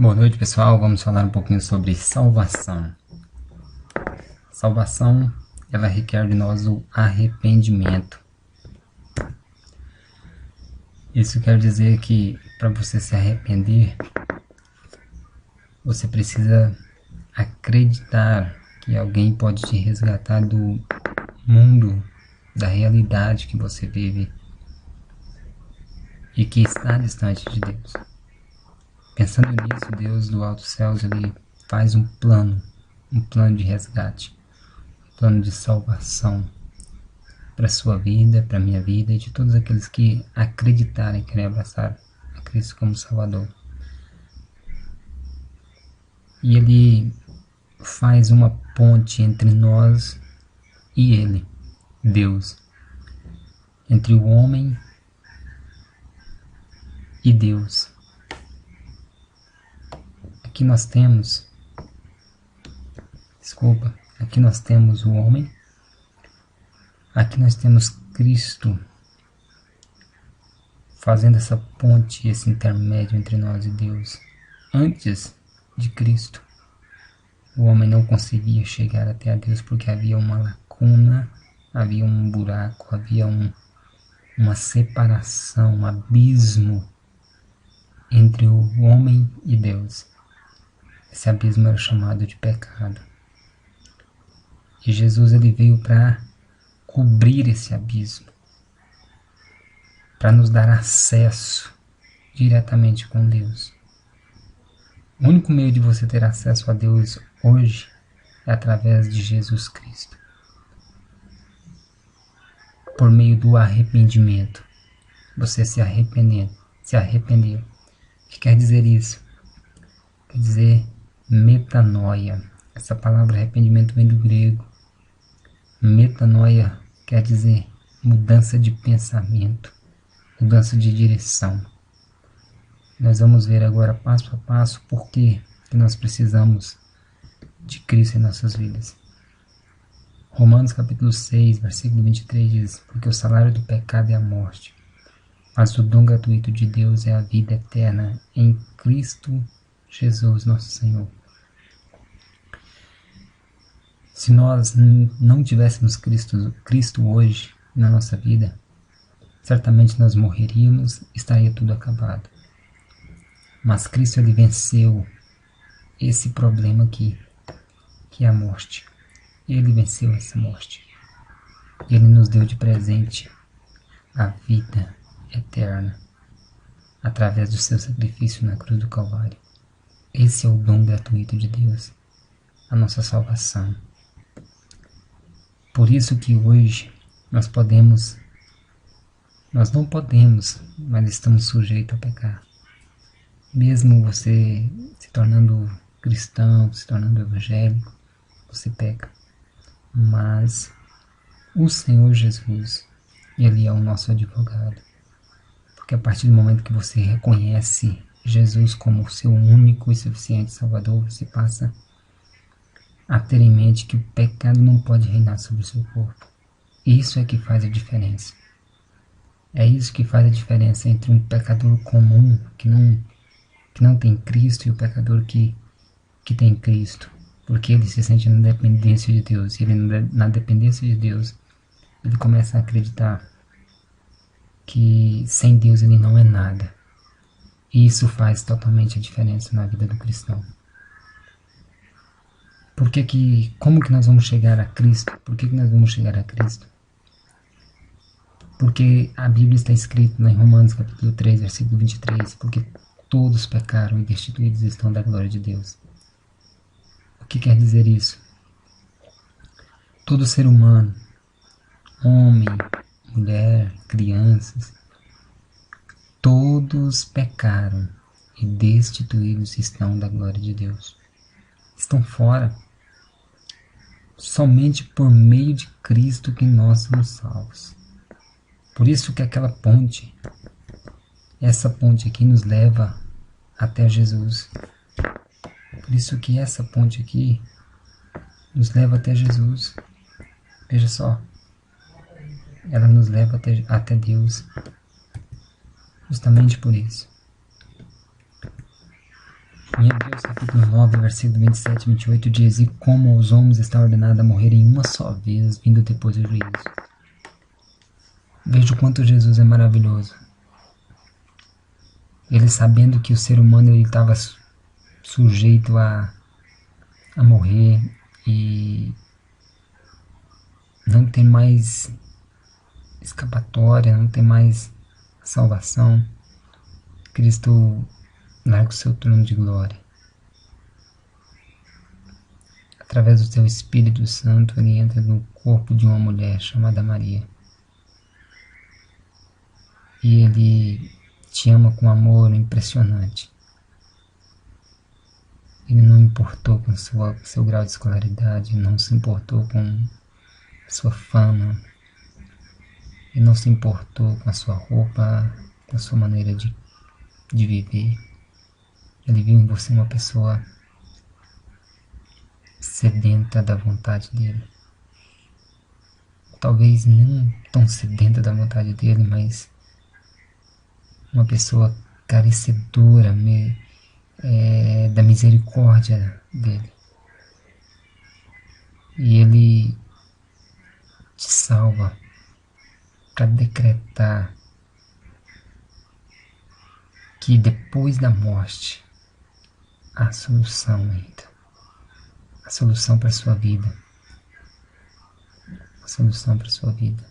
Boa noite, pessoal. Vamos falar um pouquinho sobre salvação. Salvação, ela requer de nós o arrependimento. Isso quer dizer que para você se arrepender, você precisa acreditar que alguém pode te resgatar do mundo, da realidade que você vive e que está distante de Deus. Pensando nisso, Deus do alto céus, ele faz um plano de resgate, um plano de salvação para a sua vida, para a minha vida e de todos aqueles que acreditarem, querem abraçar a Cristo como Salvador. E ele faz uma ponte entre nós e ele, Deus, entre o homem e Deus. Aqui nós temos o homem, aqui nós temos Cristo fazendo essa ponte, esse intermédio entre nós e Deus. Antes de Cristo, o homem não conseguia chegar até a Deus porque havia uma lacuna, havia um buraco, havia uma separação, um abismo entre o homem e Deus. Esse abismo era chamado de pecado. E Jesus ele veio para cobrir esse abismo, para nos dar acesso diretamente com Deus. O único meio de você ter acesso a Deus hoje é através de Jesus Cristo, por meio do arrependimento. Você se arrependeu. O que quer dizer isso? Quer dizer metanoia. Essa palavra arrependimento vem do grego. Metanoia quer dizer mudança de pensamento, mudança de direção. Nós vamos ver agora passo a passo por que nós precisamos de Cristo em nossas vidas. Romanos capítulo 6, versículo 23 diz: porque o salário do pecado é a morte, mas o dom gratuito de Deus é a vida eterna em Cristo Jesus nosso Senhor. Se nós não tivéssemos Cristo hoje na nossa vida, certamente nós morreríamos, estaria tudo acabado. Mas Cristo ele venceu esse problema aqui, que é a morte. Ele venceu essa morte. Ele nos deu de presente a vida eterna através do seu sacrifício na cruz do Calvário. Esse é o dom gratuito de Deus, a nossa salvação. Por isso que hoje nós não podemos, mas estamos sujeitos a pecar. Mesmo você se tornando cristão, se tornando evangélico, você peca. Mas o Senhor Jesus, ele é o nosso advogado. Porque a partir do momento que você reconhece Jesus como o seu único e suficiente Salvador, você passa a ter em mente que o pecado não pode reinar sobre o seu corpo. Isso é que faz a diferença. É isso que faz a diferença entre um pecador comum, que não tem Cristo, e o pecador que tem Cristo. Porque ele se sente na dependência de Deus. E ele, na dependência de Deus, ele começa a acreditar que sem Deus ele não é nada. E isso faz totalmente a diferença na vida do cristão. Como que nós vamos chegar a Cristo? Por que nós vamos chegar a Cristo? Porque a Bíblia está escrita em Romanos capítulo 3, versículo 23, porque todos pecaram e destituídos estão da glória de Deus. O que quer dizer isso? Todo ser humano, homem, mulher, crianças, todos pecaram e destituídos estão da glória de Deus. Estão fora. Somente por meio de Cristo que nós somos salvos. Por isso que essa ponte aqui nos leva até Jesus. Por isso que essa ponte aqui nos leva até Jesus. Veja só. Ela nos leva até Deus. Justamente por isso. Em Hebreus capítulo 9, versículo 27 e 28 diz: E como aos homens está ordenado a morrerem uma só vez, vindo depois do juízo. Veja o quanto Jesus é maravilhoso. Ele, sabendo que o ser humano estava sujeito a morrer e não tem mais escapatória, não tem mais salvação, Cristo larga o seu trono de glória. Através do seu Espírito Santo, ele entra no corpo de uma mulher chamada Maria. E ele te ama com amor impressionante. Ele não importou com seu grau de escolaridade, não se importou com sua fama, ele não se importou com a sua roupa, com a sua maneira de viver. Ele viu em você uma pessoa sedenta da vontade dele. Talvez não tão sedenta da vontade dele, mas uma pessoa carecedora da misericórdia dele. E ele te salva para decretar que depois da morte há solução ainda. A solução para a sua vida. A solução para a sua vida.